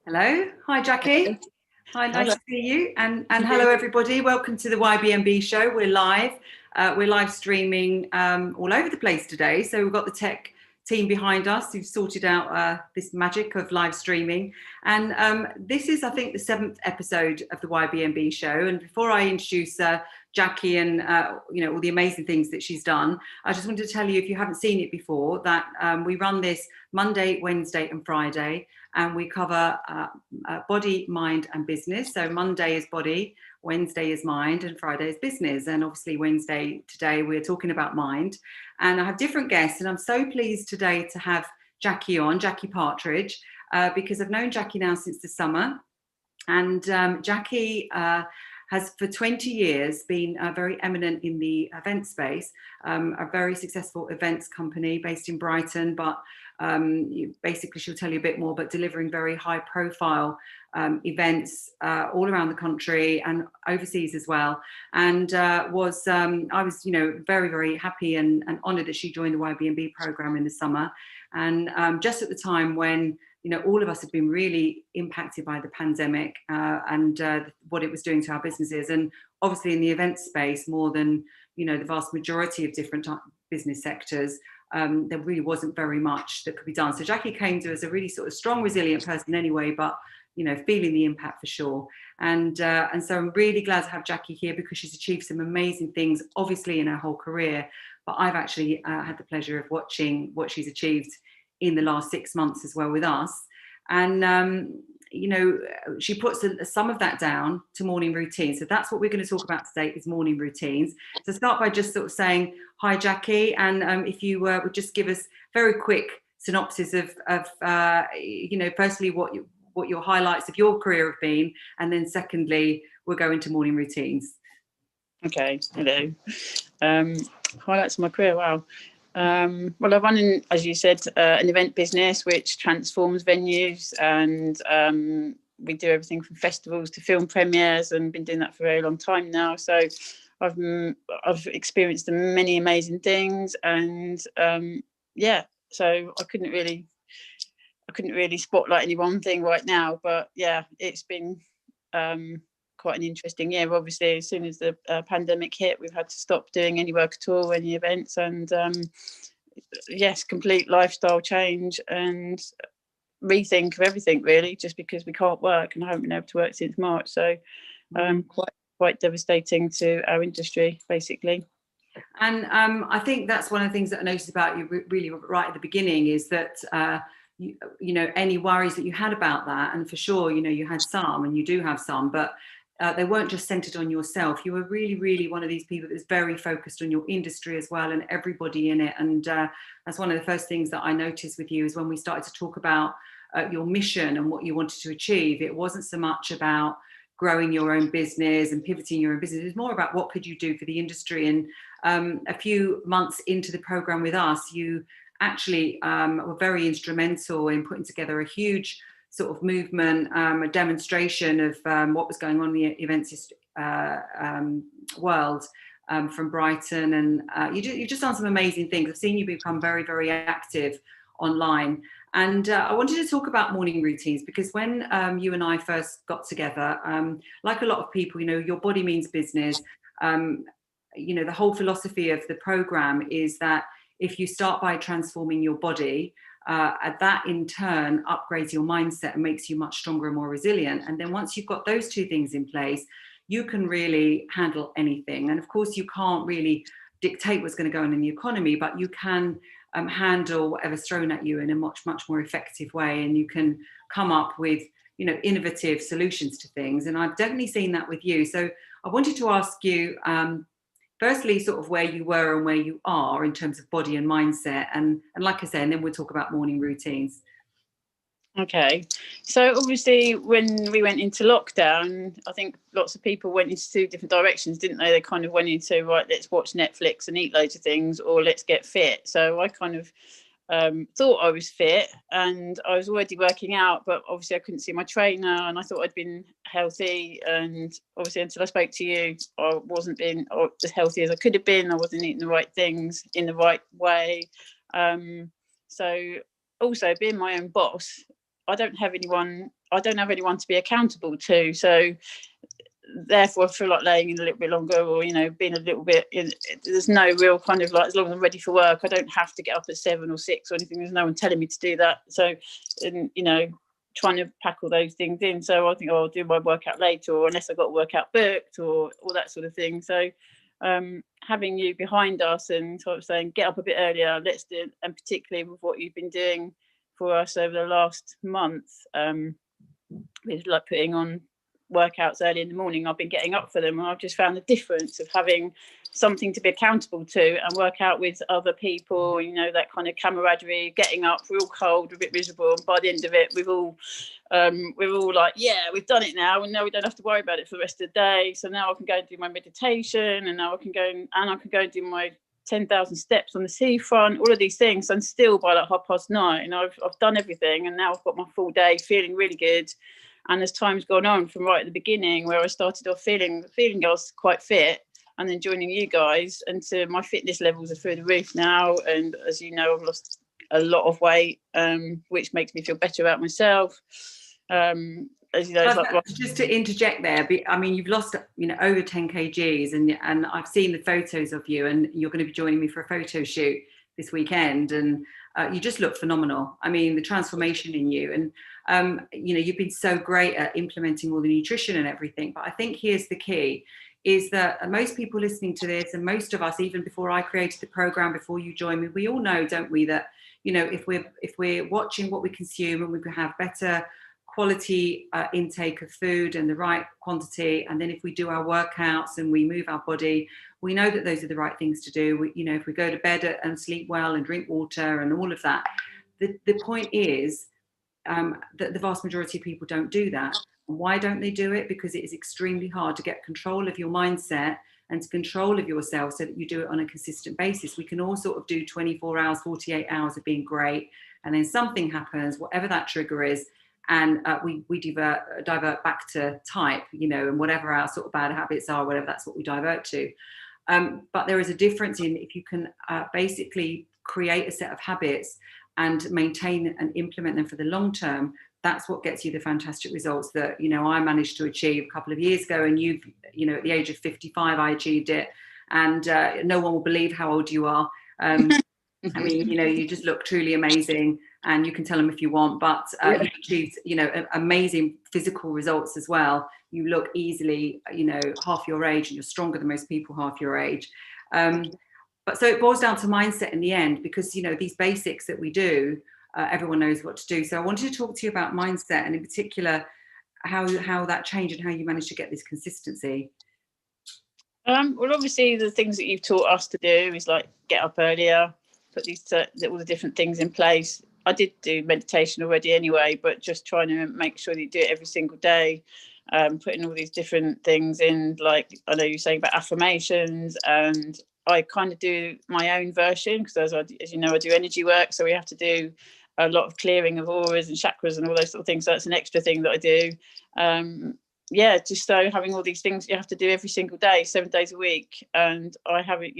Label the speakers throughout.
Speaker 1: Hello. Hi, Jacqui. Hi, nice
Speaker 2: Hello.
Speaker 1: to see you. And hello, everybody. Welcome to the YBMB show. We're live. We're live streaming all over the place today. So we've got the tech team behind us who've sorted out this magic of live streaming. And this is, I think, the 7th episode of the YBMB show. And before I introduce Jacqui and all the amazing things that she's done, I just wanted to tell you, if you haven't seen it before, that we run this Monday, Wednesday, and Friday. And we cover body, mind, and business. So Monday is body, Wednesday is mind, and Friday is business. And obviously Wednesday today we're talking about mind. And I have different guests, and I'm so pleased today to have Jacqui on, Jacqui Partridge, because I've known Jacqui now since the summer. And Jacqui has for 20 years been very eminent in the event space, a very successful events company based in Brighton, but basically she'll tell you a bit more, but delivering very high profile events all around the country and overseas as well. And I was very, very happy and honoured that she joined the YBMB programme in the summer. And just at the time when all of us have been really impacted by the pandemic and what it was doing to our businesses. And obviously in the event space, more than, the vast majority of different business sectors, there really wasn't very much that could be done. So Jacqui came to us a really sort of strong, resilient person anyway, but, feeling the impact for sure. And so I'm really glad to have Jacqui here because she's achieved some amazing things, obviously in her whole career, but I've actually had the pleasure of watching what she's achieved in the last 6 months as well with us. And, she puts some of that down to morning routine. So that's what we're going to talk about today is morning routines. So start by just sort of saying, hi, Jacqui. And if you would just give us very quick synopsis of firstly, what your highlights of your career have been. And then secondly, we'll go into morning routines.
Speaker 2: Okay, hello. Highlights of my career, wow. Well, I run, as you said, an event business which transforms venues, and we do everything from festivals to film premieres, and been doing that for a very long time now. So I've experienced many amazing things, and so I couldn't really spotlight any one thing right now. But yeah, it's been quite an interesting year. Obviously, as soon as the pandemic hit, we've had to stop doing any work at all, any events, and yes, complete lifestyle change and rethink of everything really, just because we can't work, and I haven't been able to work since March. So quite devastating to our industry, basically.
Speaker 1: And I think that's one of the things that I noticed about you really right at the beginning is that any worries that you had about that, and for sure you had some, and you do have some, but they weren't just centered on yourself. You were really, really one of these people that's very focused on your industry as well and everybody in it. And that's one of the first things that I noticed with you is when we started to talk about your mission and what you wanted to achieve. It wasn't so much about growing your own business and pivoting your own business. It was more about what could you do for the industry. And a few months into the program with us, you actually were very instrumental in putting together a huge sort of movement, a demonstration of what was going on in the events world from Brighton. And you've just done some amazing things. I've seen you become very, very active online. And I wanted to talk about morning routines because when you and I first got together, like a lot of people, your body means business. The whole philosophy of the program is that if you start by transforming your body, that in turn upgrades your mindset and makes you much stronger and more resilient. And then once you've got those two things in place, you can really handle anything. And of course, you can't really dictate what's going to go on in the economy, but you can handle whatever's thrown at you in a much, much more effective way. And you can come up with, innovative solutions to things. And I've definitely seen that with you. So I wanted to ask you, firstly, sort of where you were and where you are in terms of body and mindset. And like I said, and then we'll talk about morning routines.
Speaker 2: Okay, so obviously when we went into lockdown, I think lots of people went into two different directions, didn't they? They kind of went into, right, let's watch Netflix and eat loads of things, or let's get fit. So I kind of thought I was fit and I was already working out, but obviously I couldn't see my trainer, and I thought I'd been healthy, and obviously until I spoke to you, I wasn't being as healthy as I could have been. I wasn't eating the right things in the right way. So also being my own boss, I don't have anyone to be accountable to. So therefore I feel like laying in a little bit longer, or being a little bit there's no real kind of like, as long as I'm ready for work, I don't have to get up at 7 or 6 or anything. There's no one telling me to do that. So, and trying to pack all those things in. So I think, I'll do my workout later, or unless I've got a workout booked, or all that sort of thing. So having you behind us and sort of saying, get up a bit earlier, let's do it, and particularly with what you've been doing for us over the last month, with like putting on workouts early in the morning, I've been getting up for them, and I've just found the difference of having something to be accountable to and work out with other people, that kind of camaraderie, getting up, we're all cold, we're a bit miserable, and by the end of it we're all like, yeah, we've done it now, and now we don't have to worry about it for the rest of the day. So now I can go and do my meditation, and now I can go and do my 10,000 steps on the seafront, all of these things, and still by like 9:30 I've done everything, and now I've got my full day feeling really good. And as time's gone on, from right at the beginning, where I started off feeling I was quite fit, and then joining you guys, and so my fitness levels are through the roof now. And as you know, I've lost a lot of weight, which makes me feel better about myself. As you know, it's like,
Speaker 1: just to interject there, I mean, you've lost over 10 kgs, and I've seen the photos of you, and you're going to be joining me for a photo shoot this weekend, and you just look phenomenal. I mean, the transformation in you, and you've been so great at implementing all the nutrition and everything. But I think here's the key, is that most people listening to this, and most of us, even before I created the program, before you joined me, we all know, don't we, that if we're watching what we consume, and we can have better quality intake of food and the right quantity, and then if we do our workouts and we move our body, we know that those are the right things to do. If we go to bed and sleep well and drink water and all of that, the point is that the vast majority of people don't do that. And why don't they do it? Because it is extremely hard to get control of your mindset and control of yourself, so that you do it on a consistent basis. We can all sort of do 24 hours, 48 hours of being great, and then something happens, whatever that trigger is, and we divert back to type, and whatever our sort of bad habits are, whatever, that's what we divert to. But there is a difference in if you can basically create a set of habits and maintain and implement them for the long term. That's what gets you the fantastic results that I managed to achieve a couple of years ago, and you've at the age of 55 I achieved it, and no one will believe how old you are. I mean, you just look truly amazing, and you can tell them if you want, but you achieved amazing physical results as well. You look easily half your age, and you're stronger than most people half your age. But so it boils down to mindset in the end, because these basics that we do, everyone knows what to do. So I wanted to talk to you about mindset, and in particular how that changed and how you managed to get this consistency.
Speaker 2: Well, obviously the things that you've taught us to do is like get up earlier, put all the different things in place. I did do meditation already anyway, but just trying to make sure that you do it every single day, putting all these different things in, like I know you're saying about affirmations, and I kind of do my own version, because as you know, I do energy work, so we have to do a lot of clearing of auras and chakras and all those sort of things. So that's an extra thing that I do. Just so having all these things you have to do every single day, 7 days a week. And I have it,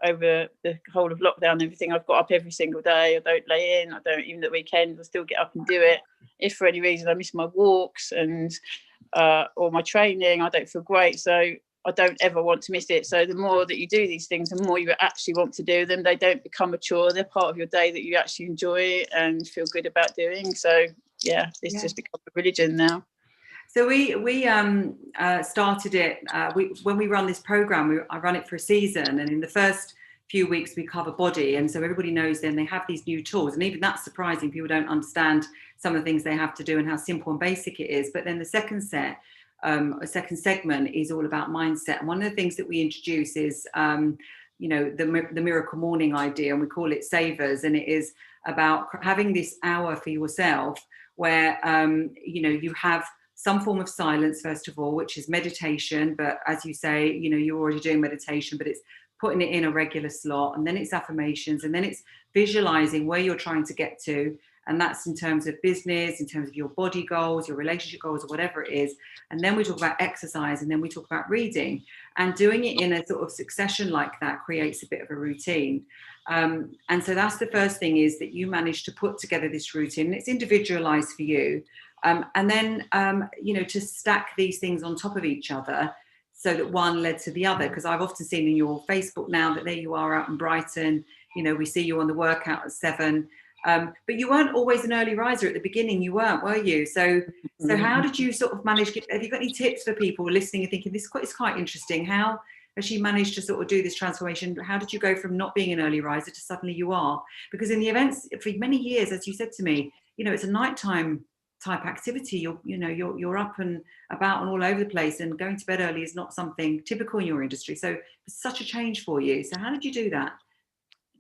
Speaker 2: over the whole of lockdown and everything, I've got up every single day. I don't lay in, I don't, even at weekends, I still get up and do it. If for any reason I miss my walks and or my training, I don't feel great. So I don't ever want to miss it. So the more that you do these things, the more you actually want to do them. They don't become a chore. They're part of your day that you actually enjoy and feel good about doing. So it's just become a religion now.
Speaker 1: So we started it when we run this program. I run it for a season, and in the first few weeks we cover body, and so everybody knows then they have these new tools, and even that's surprising. People don't understand some of the things they have to do and how simple and basic it is. But then the second segment is all about mindset, and one of the things that we introduce is the miracle morning idea, and we call it savers, and it is about having this hour for yourself where you have some form of silence, first of all, which is meditation. But as you say, you're already doing meditation, but it's putting it in a regular slot, and then it's affirmations, and then it's visualizing where you're trying to get to. And that's in terms of business, in terms of your body goals, your relationship goals, or whatever it is. And then we talk about exercise, and then we talk about reading. And doing it in a sort of succession like that creates a bit of a routine. And so that's the first thing, is that you managed to put together this routine. It's individualized for you. And then, to stack these things on top of each other so that one led to the other. Because I've often seen in your Facebook now that there you are out in Brighton, we see you on the workout at 7. But you weren't always an early riser at the beginning, were you? So how did you sort of manage? Have you got any tips for people listening and thinking this is quite interesting? How has she managed to sort of do this transformation? How did you go from not being an early riser to suddenly you are? Because in the events for many years, as you said to me, it's a nighttime type activity. You're up and about and all over the place, and going to bed early is not something typical in your industry. So it's such a change for you. So how did you do that?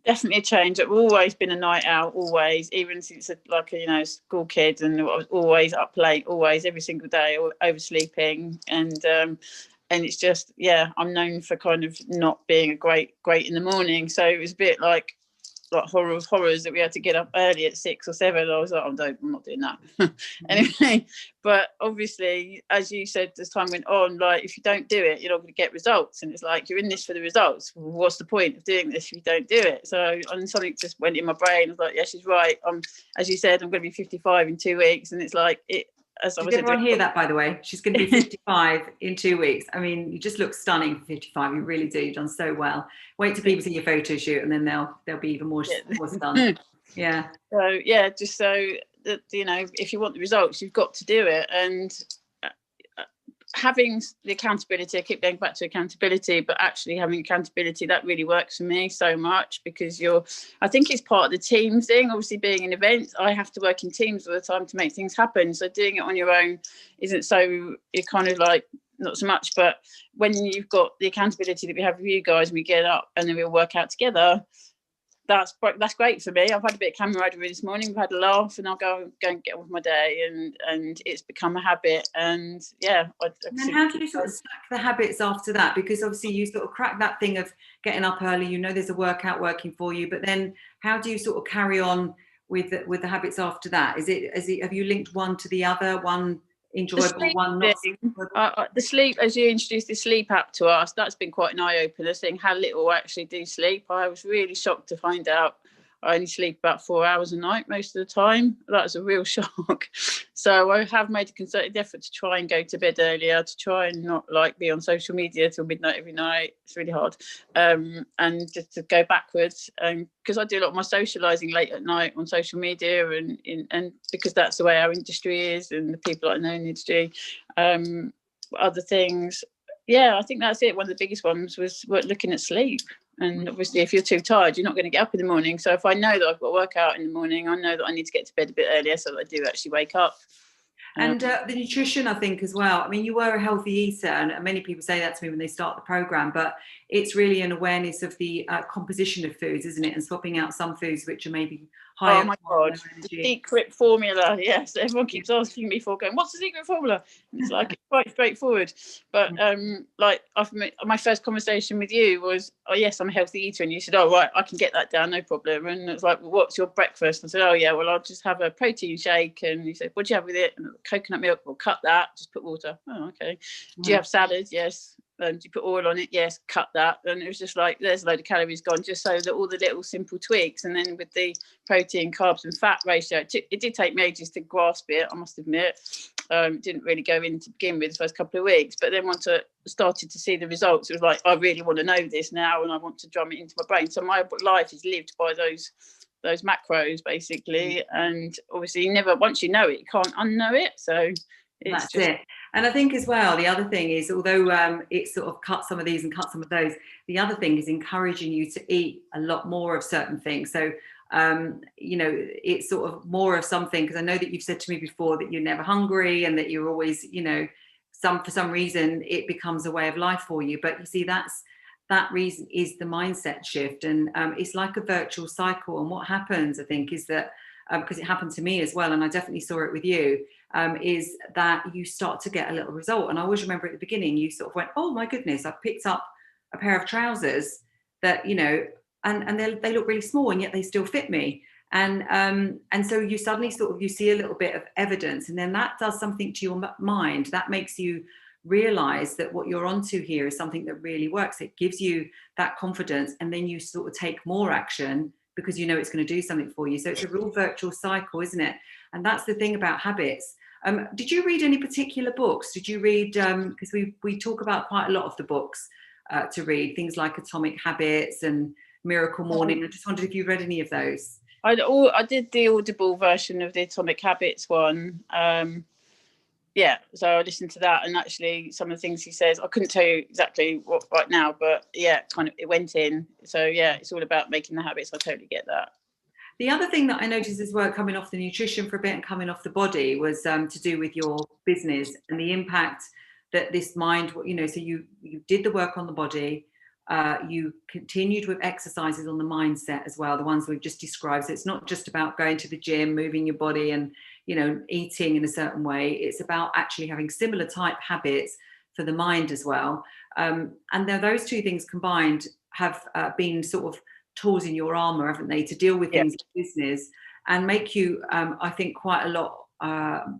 Speaker 2: Definitely a change. I've always been a night owl, always, even since a school kid, and I was always up late, always, every single day, oversleeping, and it's just, I'm known for kind of not being a great in the morning. So it was a bit like horror of horrors that we had to get up early at 6 or 7. I was like, I'm not doing that. Anyway, but obviously, as you said, as time went on, like, if you don't do it, you're not going to get results. And it's like, you're in this for the results. What's the point of doing this if you don't do it? So, and something just went in my brain. I was like, yeah, she's right. As you said, I'm going to be 55 in 2 weeks. And it's like, did
Speaker 1: everyone hear that, by the way? She's going to be 55 in 2 weeks. I mean, you just look stunning for 55. You really do. You've done so well. Wait till people see your photo shoot, and then they'll be even more stunned. Yeah.
Speaker 2: So just so that if you want the results, you've got to do it. And having the accountability, I keep going back to accountability, but actually having accountability, that really works for me so much, because I think it's part of the team thing. Obviously, being in events, I have to work in teams all the time to make things happen. So doing it on your own isn't so, you're kind of like, not so much. But when you've got the accountability that we have with you guys, and we get up and then we'll work out together, that's great for me. I've had a bit of camaraderie this morning. We've had a laugh, and I'll go and get on with my day, and it's become a habit. And
Speaker 1: and how do you sort of stack the habits after that? Because obviously you sort of crack that thing of getting up early. There's a workout working for you, but then how do you sort of carry on with the habits after that? Have you linked one to the other? One enjoyable, one not enjoyable?
Speaker 2: The sleep, as you introduced the sleep app to us, that's been quite an eye-opener, seeing how little I actually do sleep. I was really shocked to find out I only sleep about 4 hours a night most of the time. That was a real shock. So I have made a concerted effort to try and go to bed earlier, to try and not be on social media till midnight every night. It's really hard. And just to go backwards, because I do a lot of my socialising late at night on social media, and because that's the way our industry is, and the people I know in the industry. Other things, I think that's it. One of the biggest ones was looking at sleep. And obviously, if you're too tired, you're not going to get up in the morning. So if I know that I've got to work out in the morning, I know that I need to get to bed a bit earlier so that I do actually wake up.
Speaker 1: And the nutrition, I think, as well. I mean, you were a healthy eater, and many people say that to me when they start the program, but it's really an awareness of the composition of foods, isn't it? And swapping out some foods which are maybe higher.
Speaker 2: Oh my God, the secret formula. Yes, everyone keeps asking me going, what's the secret formula? And it's like, it's quite straightforward. But my first conversation with you was, oh yes, I'm a healthy eater. And you said, oh right, I can get that down, no problem. And it's like, well, what's your breakfast? And I said, oh yeah, well, I'll just have a protein shake. And you said, what do you have with it? And coconut milk. We'll cut that, just put water. Oh, okay. Do you have salad? Yes. Do you put oil on it? Yes. Cut that. And it was just like, there's a load of calories gone, just so that all the little simple tweaks. And then with the protein, carbs and fat ratio, it did take me ages to grasp it, I must admit. It didn't really go in to begin with the first couple of weeks, but then once I started to see the results, it was like, I really want to know this now, and I want to drum it into my brain. So my life is lived by those macros, basically. And obviously once you know it, you can't unknow it. So
Speaker 1: that's it. And I think as well, the other thing is, although it sort of cut some of these and cut some of those, the other thing is encouraging you to eat a lot more of certain things. So, it's sort of more of something, because I know that you've said to me before that you're never hungry, and that you're always, for some reason it becomes a way of life for you. But you see, that reason is the mindset shift. And it's like a virtual cycle. And what happens, I think, is that, because it happened to me as well, and I definitely saw it with you, is that you start to get a little result. And I always remember at the beginning, you sort of went, oh my goodness, I picked up a pair of trousers that, and they look really small, and yet they still fit me. And so you suddenly you see a little bit of evidence, and then that does something to your mind. That makes you realize that what you're onto here is something that really works. It gives you that confidence, and then you sort of take more action because you know it's going to do something for you. So it's a real virtual cycle, isn't it? And that's the thing about habits. Did you read any particular books? Did you read, because we talk about quite a lot of the books to read, things like Atomic Habits and Miracle Morning. I just wondered if you read any of those.
Speaker 2: I did the Audible version of the Atomic Habits one. Yeah, so I listened to that, and actually some of the things he says, I couldn't tell you exactly what right now, but yeah, kind of it went in. So yeah, it's all about making the habits. I totally get that.
Speaker 1: The other thing that I noticed as well, coming off the nutrition for a bit and coming off the body, was to do with your business and the impact that this mind, you know, so you did the work on the body, you continued with exercises on the mindset as well, the ones we've just described. So it's not just about going to the gym, moving your body and, you know, eating in a certain way. It's about actually having similar type habits for the mind as well. And those two things combined have been sort of tools in your armor, haven't they, to deal with things in business and make you, I think, quite a lot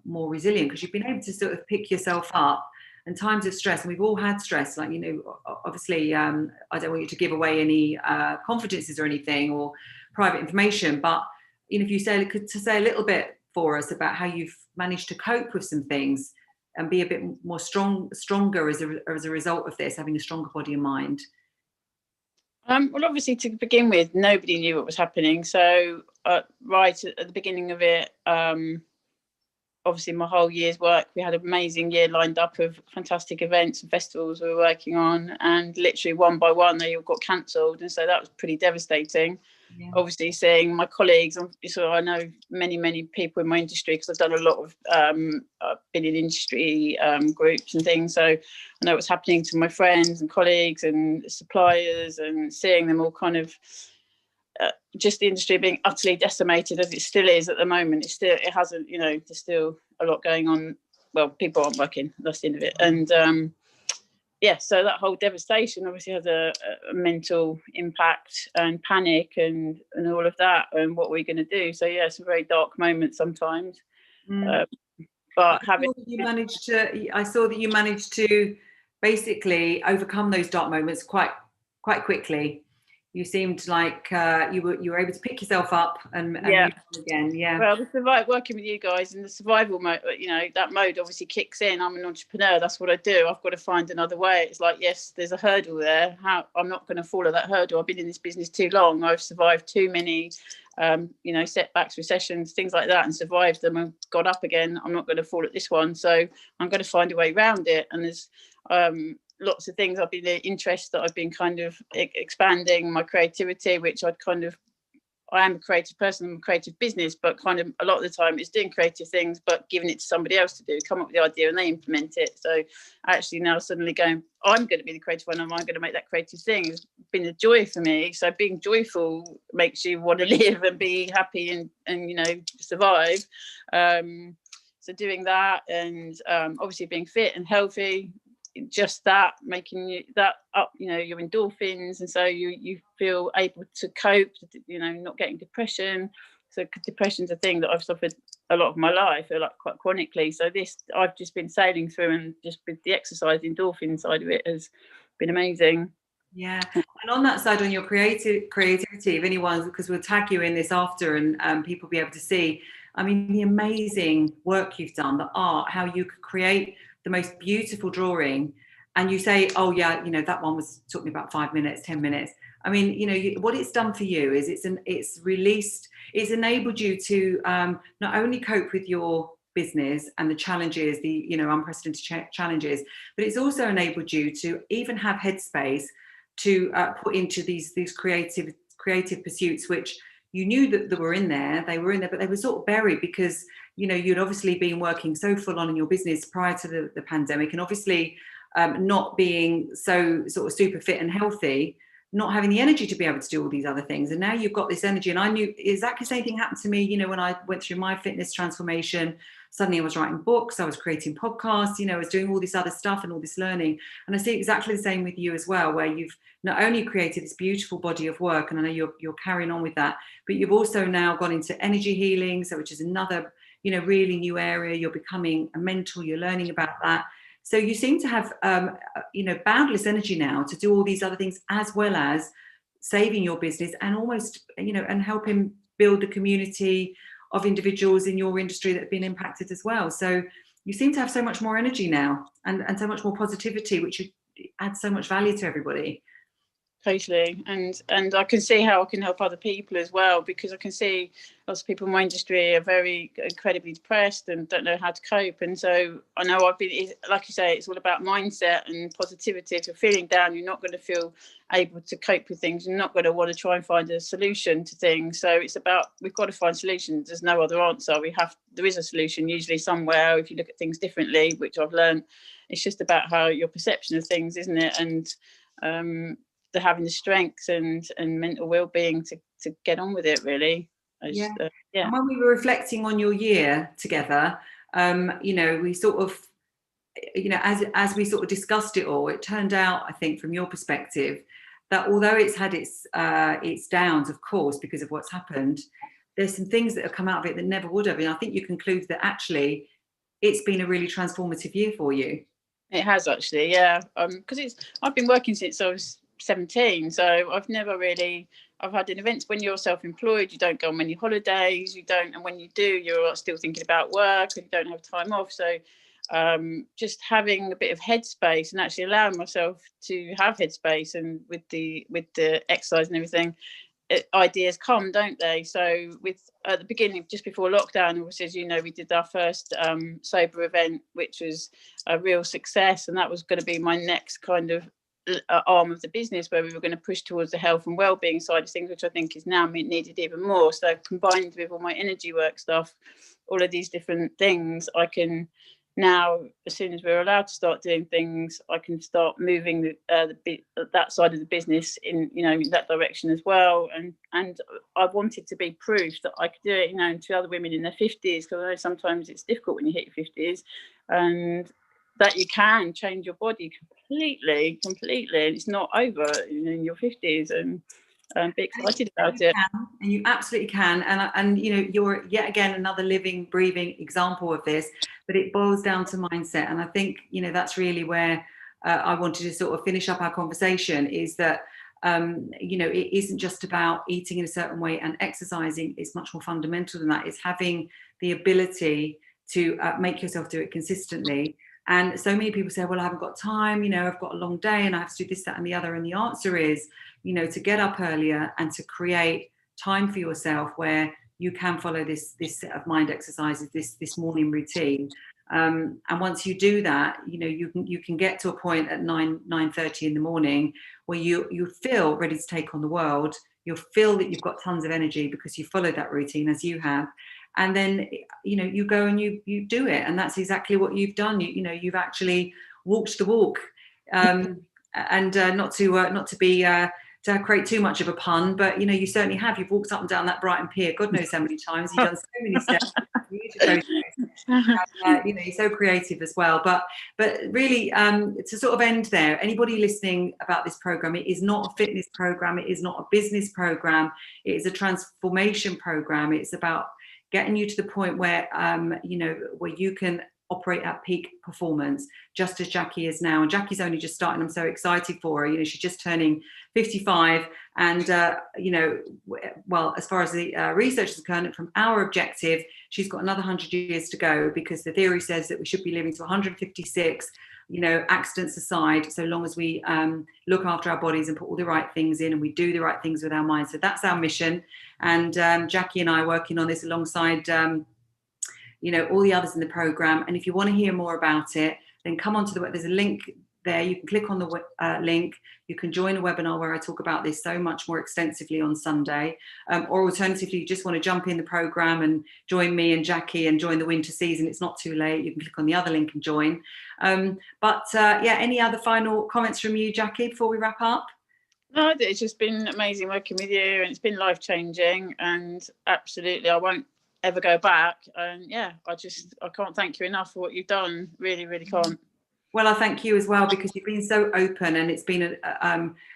Speaker 1: more resilient, because you've been able to sort of pick yourself up in times of stress. And we've all had stress, like, you know, obviously, I don't want you to give away any confidences or anything or private information, but, you know, if you could say a little bit for us about how you've managed to cope with some things and be a bit more stronger as a result of this, having a stronger body and mind.
Speaker 2: Well, obviously, to begin with, nobody knew what was happening. So right at the beginning of it, obviously my whole year's work, we had an amazing year lined up of fantastic events and festivals we were working on, and literally one by one they all got cancelled, and so that was pretty devastating. Yeah. Obviously seeing my colleagues, so I know many people in my industry, because I've done a lot of I've been in industry groups and things, so I know what's happening to my friends and colleagues and suppliers, and seeing them all kind of just the industry being utterly decimated as it still is at the moment. It hasn't, you know, there's still a lot going on. Well, people aren't working, that's the end of it. And yeah, so that whole devastation obviously has a mental impact and panic and all of that, and what we're going to do. So yeah, it's a very dark moment sometimes. But
Speaker 1: I saw that you managed to basically overcome those dark moments quite quickly. You seemed like you were able to pick yourself up and move on again. Yeah.
Speaker 2: Well, working with you guys in the survival mode, you know, that mode obviously kicks in. I'm an entrepreneur. That's what I do. I've got to find another way. It's like, yes, there's a hurdle there. I'm not going to follow that hurdle. I've been in this business too long. I've survived too many, you know, setbacks, recessions, things like that, and survived them and got up again. I'm not going to fall at this one. So I'm going to find a way around it. And there's lots of things. I've been interested that I've been kind of expanding my creativity, which I am a creative person, I'm a creative business, but kind of a lot of the time it's doing creative things, but giving it to somebody else to do, come up with the idea and they implement it. So actually now suddenly going, I'm going to be the creative one, and I'm going to make that creative thing. It's been a joy for me. So being joyful makes you want to live and be happy and you know, survive. So doing that, and obviously being fit and healthy, just that making you that up, you know, your endorphins, and so you feel able to cope, you know, not getting depression. So depression's a thing that I've suffered a lot of my life, like quite chronically. So this I've just been sailing through, and just with the exercise, the endorphin side of it has been amazing.
Speaker 1: Yeah. And on that side, on your creativity, if anyone, because we'll tag you in this after, and people will be able to see, I mean, the amazing work you've done, the art, how you could create the most beautiful drawing, and you say, oh yeah, you know, that one took me about 5 minutes, 10 minutes. I mean, you know, what it's done for you is it's enabled you to not only cope with your business and the challenges, the, you know, unprecedented challenges, but it's also enabled you to even have headspace to put into these creative pursuits, which you knew that they were in there, but they were sort of buried because, you know, you'd obviously been working so full on in your business prior to the pandemic, and obviously not being so sort of super fit and healthy, not having the energy to be able to do all these other things. And now you've got this energy. And I knew exactly the same thing happened to me, you know, when I went through my fitness transformation. Suddenly I was writing books, I was creating podcasts, you know, I was doing all this other stuff and all this learning. And I see exactly the same with you as well, where you've not only created this beautiful body of work, and I know you're carrying on with that, but you've also now gone into energy healing, so which is another, you know, really new area. You're becoming a mentor, you're learning about that. So you seem to have, boundless energy now to do all these other things, as well as saving your business and almost, and helping build the community of individuals in your industry that have been impacted as well. So you seem to have so much more energy now and so much more positivity, which adds so much value to everybody.
Speaker 2: Totally, and I can see how I can help other people as well, because I can see lots of people in my industry are very incredibly depressed and don't know how to cope. And so I know I've been, like you say, it's all about mindset and positivity. If you're feeling down, you're not going to feel able to cope with things. You're not going to want to try and find a solution to things. So it's about, we've got to find solutions. There's no other answer. There is a solution usually somewhere if you look at things differently, which I've learned. It's just about how your perception of things, isn't it? And having the strength and mental well-being to get on with it, really.
Speaker 1: And when we were reflecting on your year together, we sort of, as we sort of discussed it all, it turned out, I think, from your perspective, that although it's had its downs, of course, because of what's happened, there's some things that have come out of it that never would have. And I think you conclude that actually it's been a really transformative year for you.
Speaker 2: It has, actually, yeah. Because I've been working since I was 17, so I've had an events. When you're self-employed, you don't go on many holidays, and when you do, you're still thinking about work and you don't have time off. So just having a bit of headspace and actually allowing myself to have headspace, and with the exercise and everything, ideas come, don't they? So at the beginning, just before lockdown, as you know, we did our first sober event, which was a real success, and that was going to be my next kind of arm of the business, where we were going to push towards the health and well-being side of things, which I think is now needed even more. So combined with all my energy work stuff, all of these different things, I can now, as soon as we're allowed to start doing things, I can start moving that side of the business in that direction as well. And I wanted to be proof that I could do it, to other women in their 50s, because I know sometimes it's difficult when you hit your 50s, and that you can change your body completely. It's not over in your 50s, and be excited about it.
Speaker 1: And you absolutely can. And you're yet again another living, breathing example of this. But it boils down to mindset, and I think that's really where I wanted to sort of finish up our conversation. Is that it isn't just about eating in a certain way and exercising. It's much more fundamental than that. It's having the ability to make yourself do it consistently. And so many people say, well, I haven't got time, I've got a long day and I have to do this, that, and the other. And the answer is, to get up earlier and to create time for yourself where you can follow this set of mind exercises, this morning routine. And once you do that, you can get to a point at 9:30 in the morning where you feel ready to take on the world. You'll feel that you've got tons of energy because you followed that routine as you have. And then, you go and you do it. And that's exactly what you've done. You've actually walked the walk. And not to create too much of a pun, but, you certainly have. You've walked up and down that Brighton Pier, God knows how many times. You've done so many steps. You're so creative as well. But really, to sort of end there, anybody listening about this program, it is not a fitness program. It is not a business program. It is a transformation program. It's about getting you to the point where, where you can operate at peak performance, just as Jacqui is now. And Jacqui's only just starting. I'm so excited for her. She's just turning 55. And, well, as far as the research is concerned, from our objective, she's got another 100 years to go, because the theory says that we should be living to 156, accidents aside, so long as we look after our bodies and put all the right things in and we do the right things with our minds. So that's our mission. And Jacqui and I are working on this alongside all the others in the program. And if you want to hear more about it, then come onto there's a link there. You can click on the link. You can join a webinar where I talk about this so much more extensively on Sunday. Or alternatively, you just want to jump in the program and join me and Jacqui and join the winter season. It's not too late. You can click on the other link and join. Any other final comments from you, Jacqui, before we wrap up?
Speaker 2: No, it's just been amazing working with you, and it's been life-changing, and absolutely I won't ever go back. And I can't thank you enough for what you've done. Really, really can't.
Speaker 1: Well, I thank you as well, because you've been so open, and it's been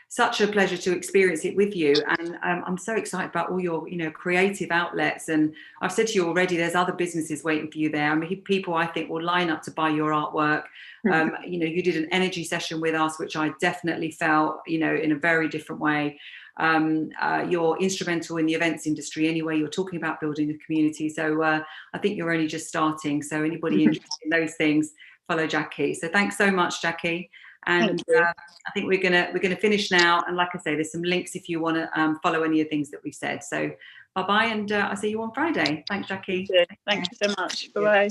Speaker 1: such a pleasure to experience it with you. And I'm so excited about all your, creative outlets. And I've said to you already, there's other businesses waiting for you there. I mean, people I think will line up to buy your artwork. You did an energy session with us, which I definitely felt, in a very different way. You're instrumental in the events industry anyway. You're talking about building a community. So I think you're only just starting. So anybody interested in those things, follow Jacqui. So thanks so much, Jacqui. And I think we're gonna finish now. And like I say, there's some links if you want to follow any of the things that we've said. So bye bye, and I'll see you on Friday. Thanks, Jacqui.
Speaker 2: Thank you so much. Bye bye.